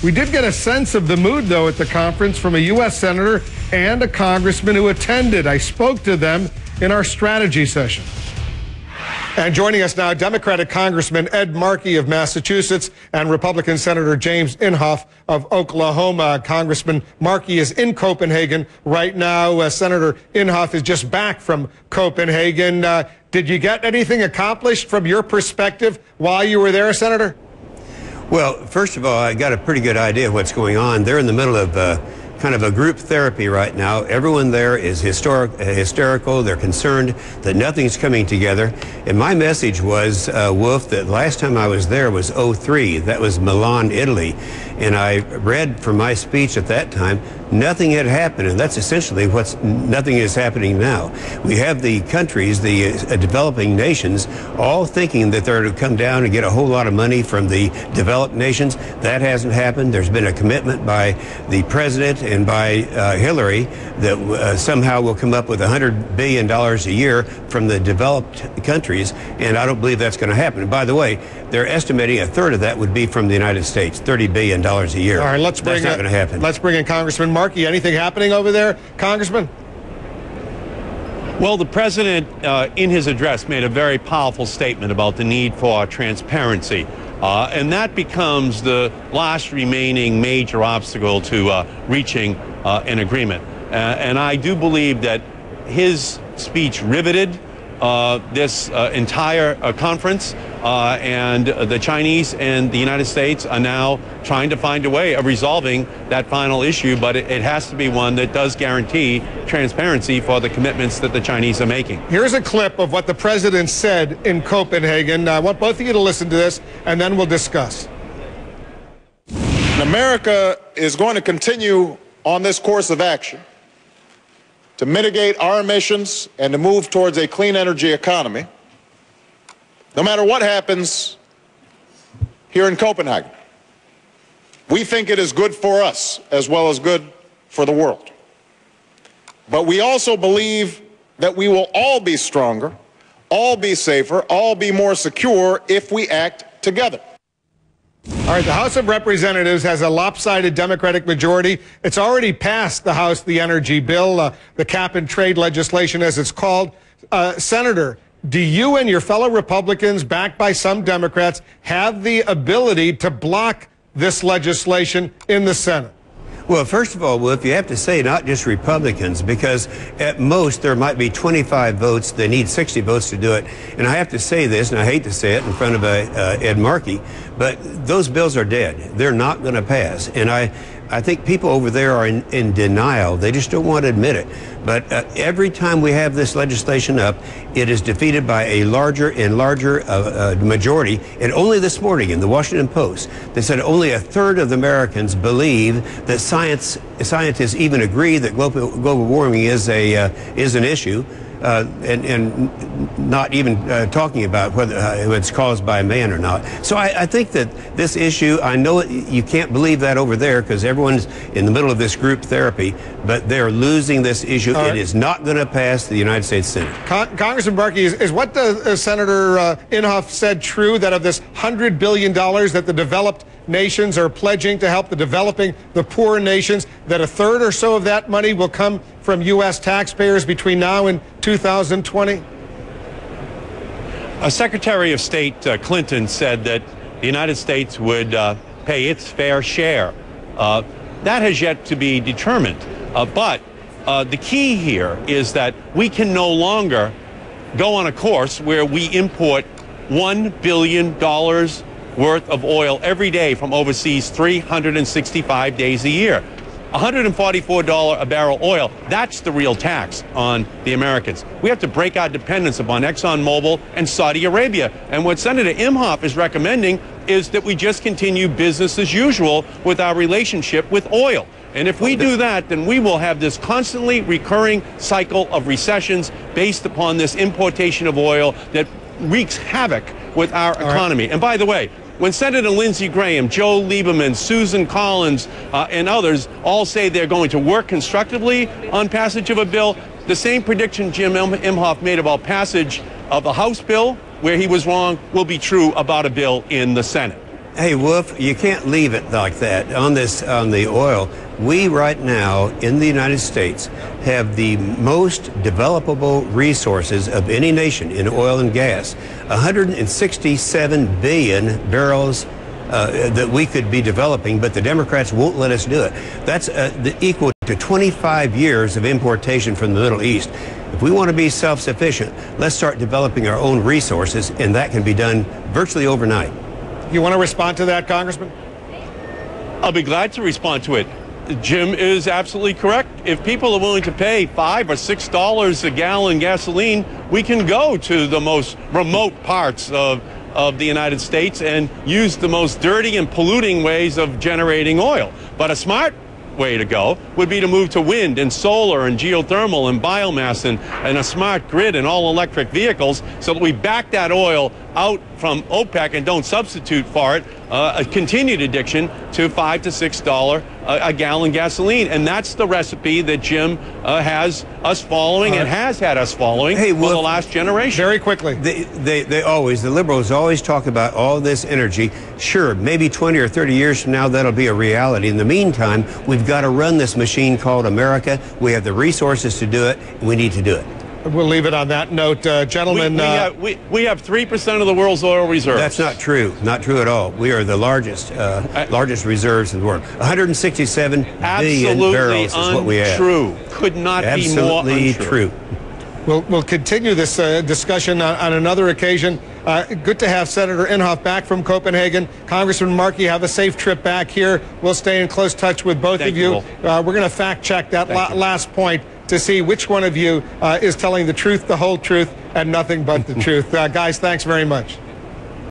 We did get a sense of the mood, though, at the conference from a U.S. Senator and a Congressman who attended. I spoke to them in our strategy session. And joining us now, Democratic Congressman Ed Markey of Massachusetts and Republican Senator James Inhofe of Oklahoma. Congressman Markey is in Copenhagen right now. Senator Inhofe is just back from Copenhagen. Did you get anything accomplished from your perspective while you were there, Senator? Well, first of all, I got a pretty good idea of what's going on. They're in the middle of kind of a group therapy right now. Everyone there is hysterical. They're concerned that nothing's coming together. And my message was, Wolf, that last time I was there was '03. That was Milan, Italy. And I read from my speech at that time, nothing had happened. And that's essentially nothing is happening now. We have the countries, the developing nations, all thinking that they're to come down and get a whole lot of money from the developed nations. That hasn't happened. There's been a commitment by the president and by Hillary that somehow we'll come up with $100 billion a year from the developed countries, and I don't believe that's going to happen. And by the way, they're estimating a third of that would be from the United States, $30 billion a year. All right, that's not going to happen. Let's bring in Congressman Markey. Anything happening over there, Congressman? Well, the president, in his address, made a very powerful statement about the need for transparency. And that becomes the last remaining major obstacle to reaching an agreement. And I do believe that his speech riveted this entire conference, and the Chinese and the United States are now trying to find a way of resolving that final issue, but it has to be one that does guarantee transparency for the commitments that the Chinese are making. Here's a clip of what the president said in Copenhagen. I want both of you to listen to this, and then we'll discuss. America is going to continue on this course of action to mitigate our emissions and to move towards a clean energy economy, no matter what happens here in Copenhagen. We think it is good for us as well as good for the world. But we also believe that we will all be stronger, all be safer, all be more secure if we act together. All right, the House of Representatives has a lopsided Democratic majority. It's already passed the House, the energy bill, the cap and trade legislation, as it's called. Senator, do you and your fellow Republicans, backed by some Democrats, have the ability to block this legislation in the Senate? Well, first of all, Wolf, you have to say not just Republicans, because at most there might be 25 votes. They need 60 votes to do it. And I have to say this, and I hate to say it in front of Ed Markey, but those bills are dead. They're not going to pass. And I think people over there are in denial. They just don't want to admit it. But every time we have this legislation up, it is defeated by a larger and larger majority. And only this morning in the Washington Post, they said only a third of the Americans believe that scientists even agree that global warming is an issue. And not even talking about whether it's caused by man or not. So I think that this issue, I know you can't believe that over there because everyone's in the middle of this group therapy, but they're losing this issue. It is not going to pass the United States Senate. Congressman Markey, is what the Senator Inhofe said true, that of this $100 billion that the developed nations are pledging to help the poor nations, that a third or so of that money will come from U.S. taxpayers between now and 2020? Secretary of State Clinton said that the United States would pay its fair share. That has yet to be determined. But the key here is that we can no longer go on a course where we import $1 billion worth of oil every day from overseas 365 days a year. $144 a barrel oil, that's the real tax on the Americans. We have to break our dependence upon ExxonMobil and Saudi Arabia. And what Senator Inhofe is recommending is that we just continue business as usual with our relationship with oil. And if we do that, then we will have this constantly recurring cycle of recessions based upon this importation of oil that wreaks havoc with our economy. And by the way, when Senator Lindsey Graham, Joe Lieberman, Susan Collins, and others all say they're going to work constructively on passage of a bill, the same prediction Jim Inhofe made about passage of the House bill, where he was wrong, will be true about a bill in the Senate. Hey, Wolf, you can't leave it like that on the oil. We right now in the United States have the most developable resources of any nation in oil and gas. 167 billion barrels that we could be developing, but the Democrats won't let us do it. That's equal to 25 years of importation from the Middle East. If we want to be self-sufficient, let's start developing our own resources, and that can be done virtually overnight. You want to respond to that, Congressman? I'll be glad to respond to it. Jim is absolutely correct. If people are willing to pay $5 or $6 a gallon gasoline, we can go to the most remote parts of the United States and use the most dirty and polluting ways of generating oil. But a smart way to go would be to move to wind and solar and geothermal and biomass and a smart grid and all electric vehicles, so that we back that oil out from OPEC and don't substitute for it a continued addiction to $5 to $6 a gallon gasoline. And that's the recipe that Jim has us following and has had us following for the last generation. Very quickly. The liberals always talk about all this energy. Sure, maybe 20 or 30 years from now, that'll be a reality. In the meantime, we've got to run this machine called America. We have the resources to do it. We need to do it. We'll leave it on that note. Gentlemen. We have 3% of the world's oil reserves. That's not true. Not true at all. We are the largest reserves in the world. 167 billion barrels is what we have. Absolutely untrue. Could not be more untrue. Absolutely true. We'll continue this discussion on another occasion. Good to have Senator Inhofe back from Copenhagen. Congressman Markey, have a safe trip back here. We'll stay in close touch with both of you. We're going to fact check that last point to see which one of you is telling the truth, the whole truth, and nothing but the truth. Guys, thanks very much.